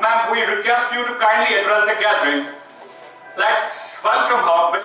Ma'am, we request you to kindly address the gathering. Let's welcome her.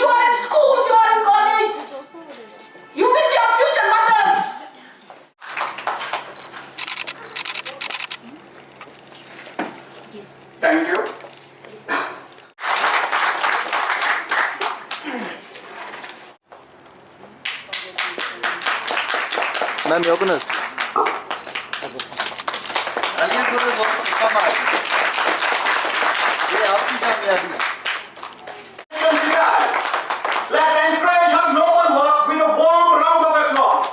You are in school, you are in college. You will be our future mothers. Thank you. Ma'am, your goodness. Alguém do negócio está mais. É alto e caminhada. Let's encourage her noble work with a warm round of applause.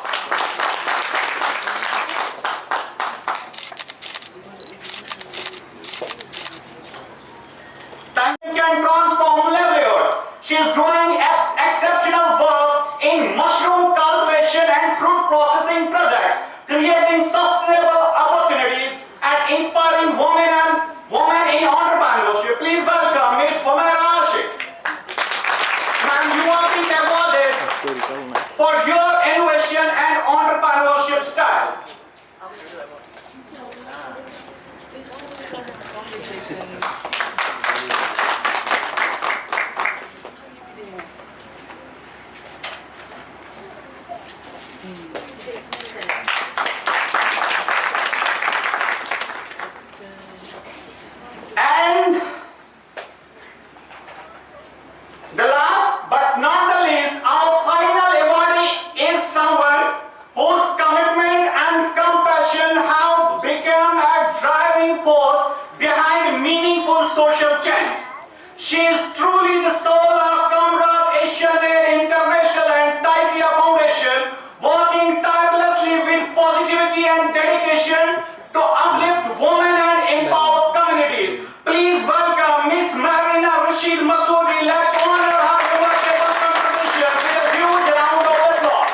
Thank you can transform laborers. She is doing exceptional work in mushroom cultivation and fruit processing projects, creating sustainable opportunities and inspiring women in entrepreneurship. Please welcome Ms. Humaira Ashik. Ma'am, you are being awarded for your innovation and entrepreneurship style. And the last but not the least, our final awardee is someone whose commitment and compassion have become a driving force behind meaningful social change. She is truly the soul of Comrade Asian Aid International and Taisia Foundation, working tirelessly with positivity and dedication to uplift women and empower communities. Please welcome Miss Marina Rashid Masoodi. Let's honor her remarkable contribution with a huge round of applause.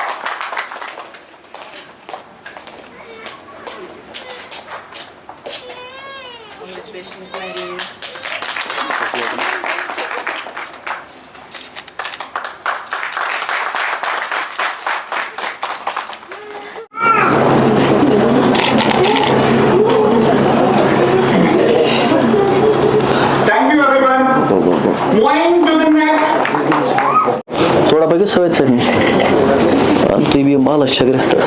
Congratulations, my dear. Thank you, everyone. Moving to the next. Thoda bagi sawit sani. Tu ibi mala shagrata.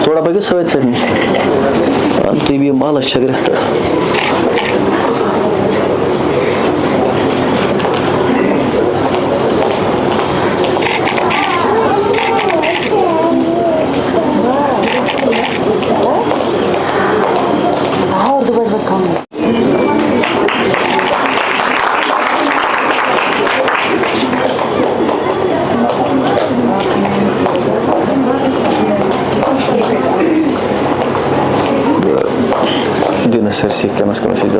Thoda bagi sawit sani. Tu ibi mala shagrata. Sersi que más conocido.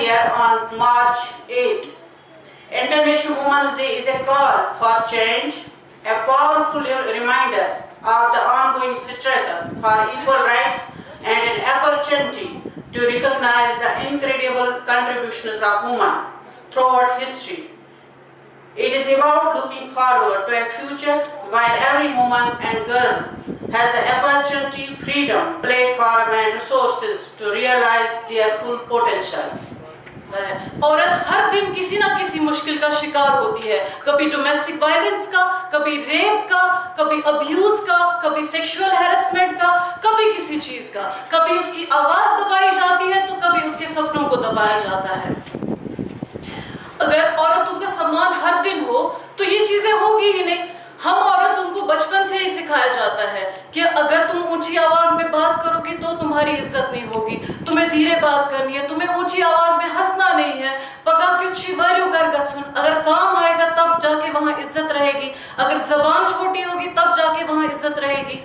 Here on March 8, International Women's Day is a call for change, a powerful reminder of the ongoing struggle for equal rights and an opportunity to recognize the incredible contributions of women throughout history. It is about looking forward to a future where every woman and girl has the opportunity, freedom, platform and resources to realize their full potential. ہے. عورت ہر دن کسی نہ کسی مشکل کا شکار ہوتی ہے, کبھی ڈومیسٹک وائلنس کا, کبھی ریپ کا, کبھی ابیوز کا, کبھی سیکشول ہیرسمنٹ کا, کبھی کسی چیز کا. کبھی اس کی آواز دبائی جاتی ہے تو کبھی اس کے سپنوں کو دبایا جاتا ہے. اگر عورتوں کا سمان ہر دن ہو تو یہ چیزیں ہوگی ہی نہیں. ہم عورتوں کو بچپن سے ہی سکھایا جاتا ہے کہ اگر تم اونچی آواز میں بات کرو گی تو تمہاری عزت نہیں ہوگی, تمہیں دھیرے بات کرنی ہے, تمہیں اونچی آواز میں ہنسنا نہیں ہے. پگا کچھ ویریو کر گا سن, اگر کام آئے گا تب جا کے وہاں عزت رہے گی, اگر زبان چھوٹی ہوگی تب جا کے وہاں عزت رہے گی.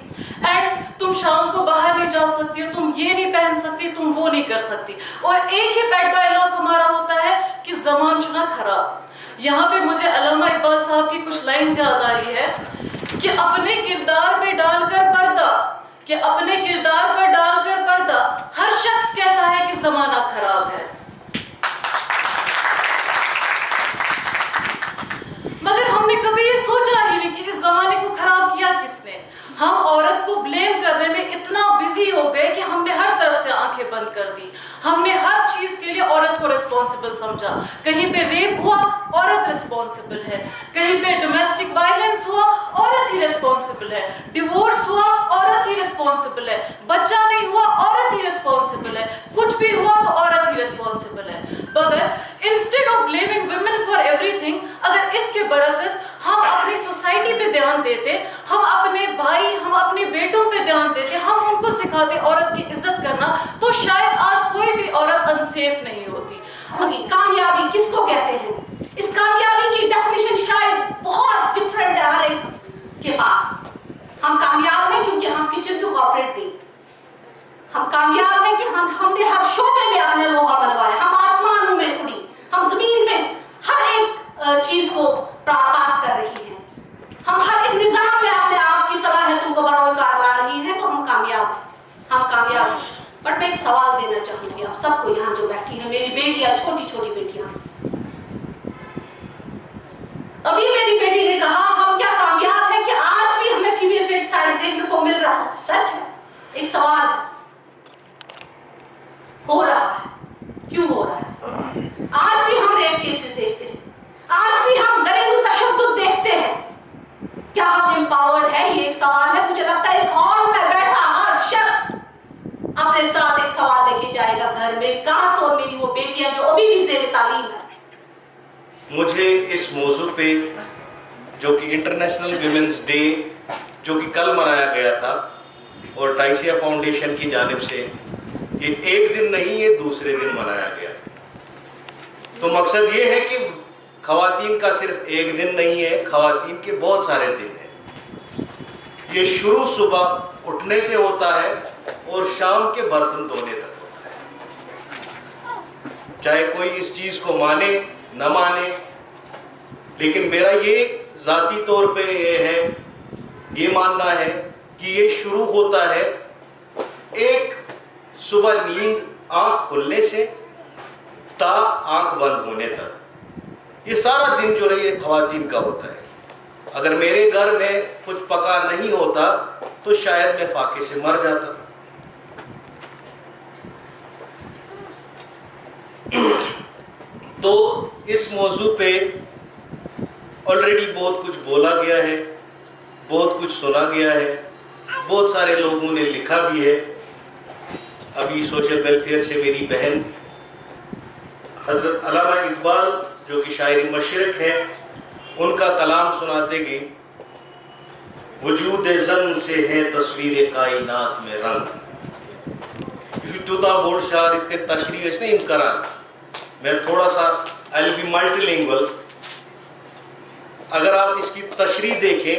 اینڈ تم شام کو باہر نہیں جا سکتی ہو, تم یہ نہیں پہن سکتی, تم وہ نہیں کر سکتی. اور ایک ہی پیٹ ڈائلاگ ہمارا ہوتا ہے کہ زمان چنا خراب. یہاں پہ مجھے علامہ اقبال صاحب کی کچھ لائنز یاد آ رہی ہے کہ اپنے کردار پہ ڈال کر پردہ, کہ اپنے کردار پر ڈال کر پردہ, ہر شخص کہتا ہے کہ زمانہ خراب ہے. مگر ہم نے کبھی یہ سوچا ہی نہیں کہ اس زمانے کو خراب کیا کس نے. ہم عورت کو بلیم کرنے میں اتنا بزی ہو گئے کہ ہم نے ہر طرف سے آنکھیں بند کر دی. ہم نے ہر چیز کے لیے عورت کو ریسپانسبل سمجھا. کہیں پہ ریپ ہوا عورت ریسپانسبل ہے, کہیں پہ ڈومیسٹک وائلنس ہوا عورت ہی ریسپانسبل ہے, ڈیورس ہوا عورت ہی ریسپانسبل ہے, بچہ نہیں ہوا عورت ہی ریسپانسبل ہے, کچھ بھی ہوا تو عورت ہی ریسپانسبل ہے. مگر instead of blaming women for every thing, اگر اس کے برعکس ہم اپنی سوسائٹی پہ دھیان دیتے, ہم اپنے بھائی, ہم اپنے بیٹوں پہ دھیان دیتے, ہم ان کو سکھاتے عورت کی عزت کرنا, تو شاید آج کوئی بھی عورت انسیف نہیں ہوتی. کامیابی کس کو کہتے ہیں؟ اس کامیابی کی ڈیفینیشن شاید بہت ڈفرینٹ ہے ہر ایک کے پاس. ہم کامیاب ہیں کیونکہ ہم کچن ٹو کارپوریٹ گئی. ہم کامیاب ہیں کہ ہم نے ہر شعبے میں اپنے لوہا منوایا, ہم آسمانوں میں اڑی, ہم زمین میں ہر ایک چیز کو پاس کر رہی ہیں, ہم ہر ایک نظام میں اپنے آپ کی صلاحیتوں کو بروئے لا رہی ہیں, تو ہم کامیاب ہیں, ہم کامیاب ہیں. بٹ میں ایک سوال دینا چاہوں گی آپ سب کو یہاں جو بیٹھی ہیں, میری بیٹیاں, چھوٹی چھوٹی بیٹیاں. ابھی میری بیٹی نے کہا ہم کیا کامیاب ہیں کہ آج بھی ہمیں فیمیل فیٹ سائز دیکھنے کو مل رہا ہے. سچ ہے. ایک سوال ہو رہا ہے, کیوں ہو رہا ہے؟ آج بھی ہم ریپ کیسز دیکھتے ہیں, آج بھی ہم گھریلو تشدد دیکھتے ہیں. کیا ہم امپاورڈ ہے؟ یہ ایک سوال ہے. مجھے لگتا ہے اس ہال میں بیٹھا ہر شخص اپنے ساتھ ایک سوال لے کے جائے گا گھر میں, خاص طور میری وہ بیٹیاں جو ابھی بھی زیر تعلیم ہے. مجھے اس موضوع پہ جو کہ انٹرنیشنل ویمنس ڈے جو کہ کل منایا گیا تھا اور ٹائسیا فاؤنڈیشن کی جانب سے, یہ ایک دن نہیں, یہ دوسرے دن منایا گیا. تو مقصد یہ ہے کہ خواتین کا صرف ایک دن نہیں ہے, خواتین کے بہت سارے دن ہیں. یہ شروع صبح اٹھنے سے ہوتا ہے اور شام کے برتن دھونے تک ہوتا ہے. چاہے کوئی اس چیز کو مانے نہ مانے, لیکن میرا یہ ذاتی طور پہ یہ ماننا ہے کہ یہ شروع ہوتا ہے ایک صبح نیند آنکھ کھلنے سے تا آنکھ بند ہونے تک. یہ سارا دن جو ہے یہ خواتین کا ہوتا ہے. اگر میرے گھر میں کچھ پکا نہیں ہوتا تو شاید میں فاقے سے مر جاتا. تو اس موضوع پہ آلریڈی بہت کچھ بولا گیا ہے, بہت کچھ سنا گیا ہے, بہت سارے لوگوں نے لکھا بھی ہے. ابھی سوشل ویلفیئر سے میری بہن حضرت علامہ اقبال جو کہ شاعر مشرق ہیں, ان کا کلام سناتے گئے. وجود زن سے ہے تصویر کائنات میں رنگ. بورڈ شاعر اس کے تشریح اس نے امکران. میں تھوڑا سا I will be multilingual. اگر آپ اس کی تشریح دیکھیں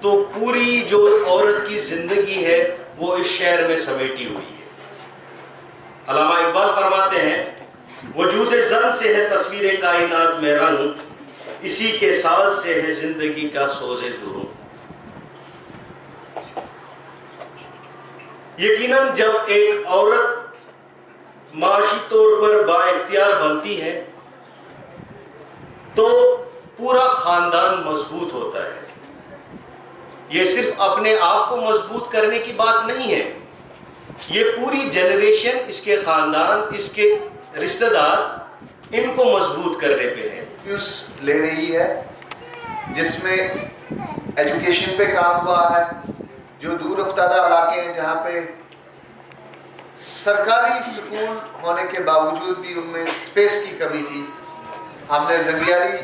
تو پوری جو عورت کی زندگی ہے وہ اس شعر میں سمیٹی ہوئی ہے. علامہ اقبال فرماتے ہیں وجود زن سے ہے تصویر کائنات میں رنگ, اسی کے ساز سے ہے زندگی کا سوز دروں. یقیناً جب ایک عورت معاشی طور پر با اختیار بنتی ہے تو پورا خاندان مضبوط ہوتا ہے. یہ صرف اپنے آپ کو مضبوط کرنے کی بات نہیں ہے, یہ پوری جنریشن, اس کے خاندان, اس کے رشتہ دار ان کو مضبوط کرنے پہ ہے. لے رہی ہے جس میں ایجوکیشن پہ کام ہوا ہے. جو دور افتادہ علاقے ہیں جہاں پہ سرکاری سکول ہونے کے باوجود بھی ان میں اسپیس کی کمی تھی، ہم نے زنگیاری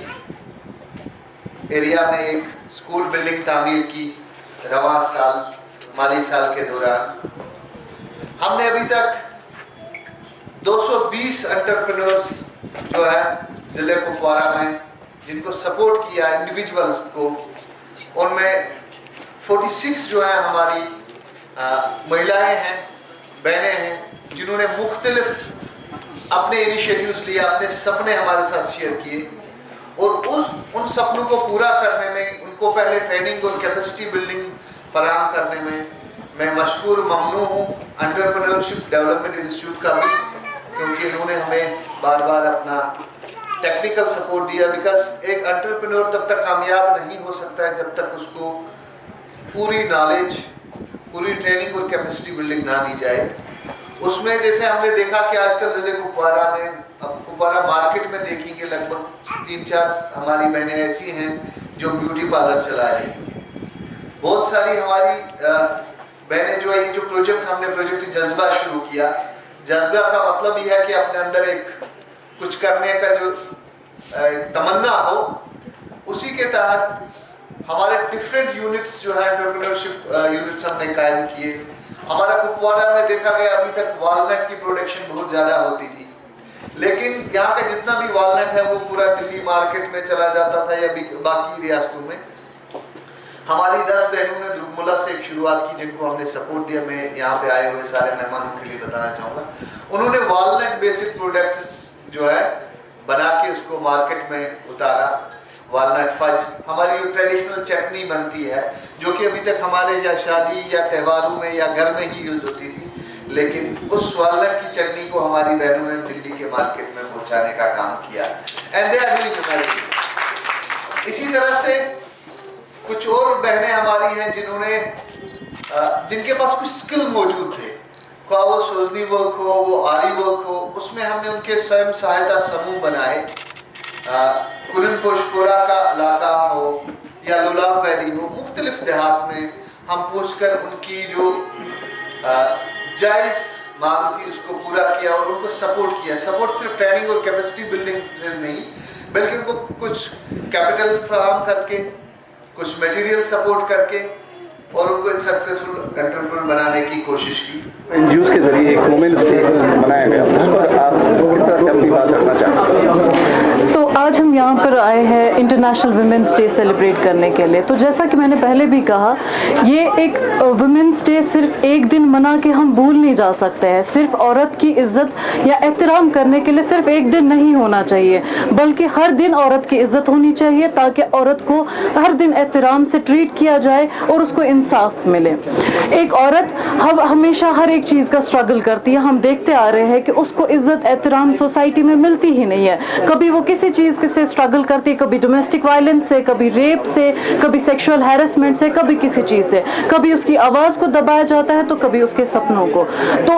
ایریا میں ایک سکول بلڈنگ تعمیر کی رواں سال مالی سال کے دوران. ہم نے ابھی تک 220 انٹرپرینورز جو ہے ضلع کپوارہ میں جن کو سپورٹ کیا انڈیویجولز کو، ان میں 46 جو ہیں ہماری مہیلائیں ہیں، بہنیں ہیں، جنہوں نے مختلف اپنے انیشیٹیوز لیے، اپنے سپنے ہمارے ساتھ شیئر کیے، اور ان سپنوں کو پورا کرنے میں ان کو پہلے ٹریننگ اور کیپیسٹی بلڈنگ فراہم کرنے میں مشکور ممنون ہوں انٹرپرینورشپ ڈیولپمنٹ انسٹیٹیوٹ کا بھی، کیونکہ انہوں نے ہمیں بار بار اپنا ٹیکنیکل سپورٹ دیا. بیکاز ایک انٹرپرینور تب تک کامیاب نہیں ہو سکتا ہے جب تک اس کو پوری نالج، پوری ٹریننگ اور کیپیسٹی بلڈنگ نہ دی جائے. اس میں جیسے ہم نے دیکھا کہ آج کل ضلع کپوارہ میں، اب کپوارہ مارکیٹ میں دیکھیں گے لگ بھگ 3-4 ہماری بہنیں ایسی ہیں جو بیوٹی پارلر چلا رہی ہیں. بہت ساری ہماری بہنیں جو ہے، یہ جو پروجیکٹ ہم نے پروجیکٹ جذبہ شروع کیا، جذبہ کا مطلب یہ ہے کہ اپنے اندر ایک کچھ کرنے کا جو تمنا ہو. اسی کے تحت ہمارے ڈفرینٹ یونٹس جو ہیں انٹرپرینورشپ یونٹس ہم نے قائم کیے. ہمارا کپوارہ میں دیکھا گیا ابھی تک والنٹ کی پروڈکشن بہت زیادہ ہوتی تھی، لیکن یہاں کا جتنا بھی والنٹ ہے وہ پورا دلی مارکیٹ میں چلا جاتا تھا یا باقی ریاستوں میں. ہماری 10 بہنوں نے درگملہ سے ایک شروعات کی جن کو ہم نے سپورٹ دیا. میں یہاں پہ آئے ہوئے سارے مہمانوں کے لیے بتانا چاہوں گا، انہوں نے والنٹ بیسڈ پروڈکٹس جو ہے بنا کے اس کو مارکیٹ میں اتارا. والنٹ فج ہماری جو ٹریڈیشنل چٹنی بنتی ہے، جو کہ ابھی تک ہمارے یا شادی یا تہواروں میں یا گھر میں ہی یوز ہوتی تھی، لیکن اس والنٹ کی چٹنی کو ہماری بہنوں نے دلی کے مارکیٹ میں پہنچانے کا کام کیا. And they are doing amazing. اسی طرح سے کچھ اور بہنیں ہماری ہیں جنہوں نے جن کے پاس کچھ اسکل موجود تھے، خواہ وہ سوزنی ورک ہو، وہ آری ورک ہو، اس میں ہم نے ان کے سوئم سہایتا سموہ بنائے. کنن پوشپورا کا علاقہ ہو یا لولاب ویلی ہو، مختلف دیہات میں ہم پوچھ کر ان کی جو جائز مانگ تھی اس کو پورا کیا اور ان کو سپورٹ کیا. سپورٹ صرف ٹریننگ اور کیپیسٹی بلڈنگ نہیں، بلکہ ان کو کچھ کیپٹل فراہم کر کے، کچھ میٹیریل سپورٹ کر کے، اور ان کو ایک سکسیسفل انٹرپرینور بنانے کی کوشش کی. این جی اوز کے ذریعے ایک وومنس ڈے بنایا گیا، اس پر آپ کس طرح سے اپنی بات رکھنا چاہتے ہیں؟ تو آج ہم یہاں پر آئے ہیں انٹرنیشنل ویمنس ڈے سیلیبریٹ کرنے کے لیے. تو جیسا کہ میں نے پہلے بھی کہا، یہ ایک ویمنس ڈے صرف ایک دن منا کے ہم بھول نہیں جا سکتے ہیں. صرف عورت کی عزت یا احترام کرنے کے لیے صرف ایک دن نہیں ہونا چاہیے، بلکہ ہر دن عورت کی عزت ہونی چاہیے، تاکہ عورت کو ہر دن احترام سے ٹریٹ کیا جائے اور اس کو انصاف ملے. ایک عورت ہمیشہ ہر ایک چیز کا اسٹرگل کرتی ہے. ہم دیکھتے آ رہے ہیں کہ اس کو عزت احترام سوسائٹی میں ملتی ہی نہیں ہے. کبھی وہ کسی چیز سے اسٹرگل کرتی ہے، کبھی ڈومیسٹک وائلنس سے، کبھی ریپ سے، کبھی سیکشول ہیرسمنٹ سے، کبھی کسی چیز سے. کبھی اس کی آواز کو دبایا جاتا ہے تو کبھی اس کے سپنوں کو. تو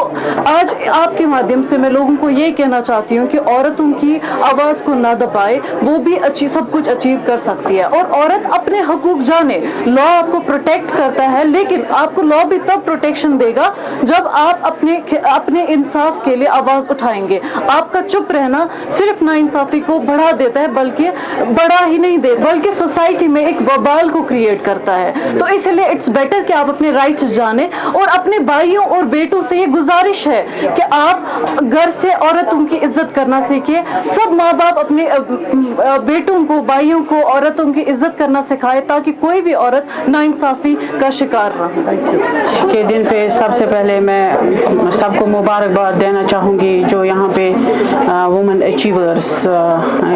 آج آپ کے مادھیم سے میں لوگوں کو یہ کہنا چاہتی ہوں کہ عورتوں کی آواز کو نہ دبائے، وہ بھی سب کچھ اچیو کر سکتی ہے. اور عورت اپنے حقوق جانے. لا آپ کو پروٹیکٹ کرتا ہے، لیکن آپ کو لا بھی تب پروٹیکشن دے گا جب آپ اپنے انصاف کے لیے آواز اٹھائیں گے. آپ کا چپ رہنا صرف ناانصافی کو بڑھا دیتا ہے، بلکہ بڑا ہی نہیں دیتا، بلکہ سوسائٹی میں ایک وبال کو کریٹ کرتا ہے. تو اس لیے اٹس بیٹر کہ آپ اپنے رائٹس جانیں. اور اپنے بھائیوں اور بیٹوں سے یہ گزارش ہے کہ آپ گھر سے عورتوں کی عزت کرنا سیکھیں. سب ماں باپ اپنے بیٹوں کو، بھائیوں کو عورتوں کی عزت کرنا سکھائے، تاکہ کوئی بھی عورت ناانصافی کا شکار نہ ہو. کے دن پہ سب سے پہلے میں سب کو مبارکباد دینا چاہوں گی جو یہاں پہ وومن اچیورس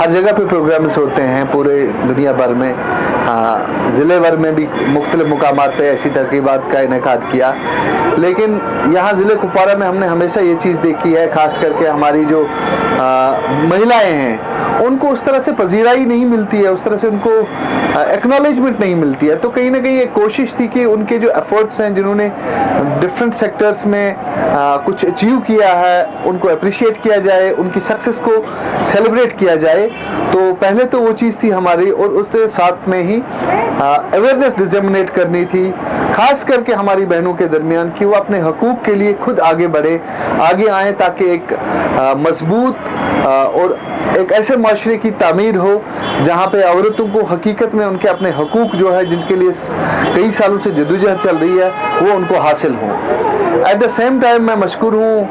ہر جگہ پہ پروگرامز ہوتے ہیں پورے دنیا بھر میں, ضلع بھر میں بھی مختلف مقامات پہ ایسی تقریبات کا انعقاد کیا, لیکن یہاں ضلع کپواڑہ میں ہم نے ہمیشہ یہ چیز دیکھی ہے, خاص کر کے ہماری جو مہیلائیں ہیں ان کو اس طرح سے پذیرائی نہیں ملتی ہے, اس طرح سے ان کو ایکنالجمنٹ نہیں ملتی ہے. تو کہیں نہ کہیں ایک کوشش تھی کہ ان کے جو ایفرٹس ہیں جنہوں نے ڈفرینٹ سیکٹرز میں کچھ اچیو کیا ہے ان کو اپریشیٹ کیا جائے, ان کی سکسیس کو سیلیبریٹ کیا جائے. تو پہلے تو وہ چیز تھی ہماری, اور اس کے ساتھ میں ہی اویئرنیس ڈزیمنیٹ کرنی تھی خاص کر کے ہماری بہنوں کے درمیان کہ وہ اپنے حقوق کے لیے خود آگے بڑھیں, آگے آئیں, تاکہ ایک مضبوط اور ایک ایسے معاشرے کی تعمیر ہو جہاں پہ عورتوں کو حقیقت میں ان کے اپنے حقوق جو ہے جن کے لیے کئی سالوں سے جدوجہد چل رہی ہے وہ ان کو حاصل ہوں. ایٹ دا سیم ٹائم میں مشکور ہوں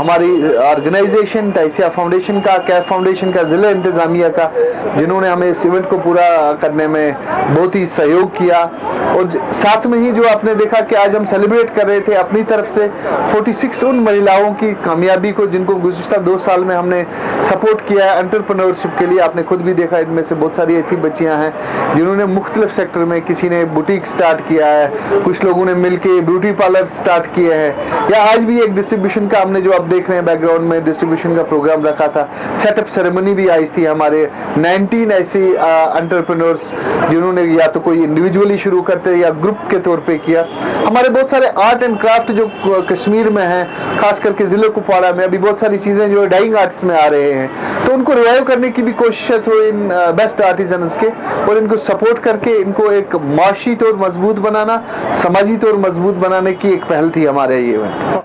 ہماری آرگنائزیشن ٹائسیا فاؤنڈیشن کا, کیف فاؤنڈیشن کا, ضلع انتظامیہ کا, جنہوں نے ہمیں اس ایونٹ کو پورا کرنے میں بہت ہی سہیوگ کیا. اور ساتھ میں ہی جو آپ نے دیکھا کہ آج ہم سیلیبریٹ کر رہے تھے اپنی طرف سے 46 ان مہیلاؤں کی کامیابی کو جن کو گزشتہ 2 سال میں ہم نے سپورٹ کیا ہے انٹرپرینورشپ کے لیے. آپ نے خود بھی دیکھا ان میں سے بہت ساری ایسی بچیاں ہیں جنہوں نے مختلف سیکٹر میں, کسی نے بوٹیک سٹارٹ کیا ہے, کچھ لوگوں نے مل کے بیوٹی پارلر سٹارٹ کیے ہیں, یا آج بھی ایک ڈسٹریبیوشن کا ہم نے جو آپ دیکھ رہے ہیں بیک گراؤنڈ میں ڈسٹریبیوشن کا پروگرام رکھا تھا, سیٹ اپ سیریمنی بھی آئی تھی ہمارے 19 ایسی انٹرپرینورس جنہوں نے یا تو کوئی انڈیویجولی شروع کرتے یا گروپ کے طور پہ کیا. ہمارے بہت سارے آرٹ اینڈ کرافٹ جو کشمیر میں ہیں, خاص کر کے ضلع کپواڑہ میں ابھی بہت ساری چیزیں جو ڈائنگ آرٹس میں آ رہے ہیں, تو ان کو ریوائیو کرنے کی بھی کوشش ہے تو ان بیسٹ آرٹیزنس کے, اور ان کو سپورٹ کر کے ان کو ایک معاشی طور مضبوط بنانا, سماجی طور مضبوط بنانے کی ایک پہل تھی ہمارے یہ ایونٹ.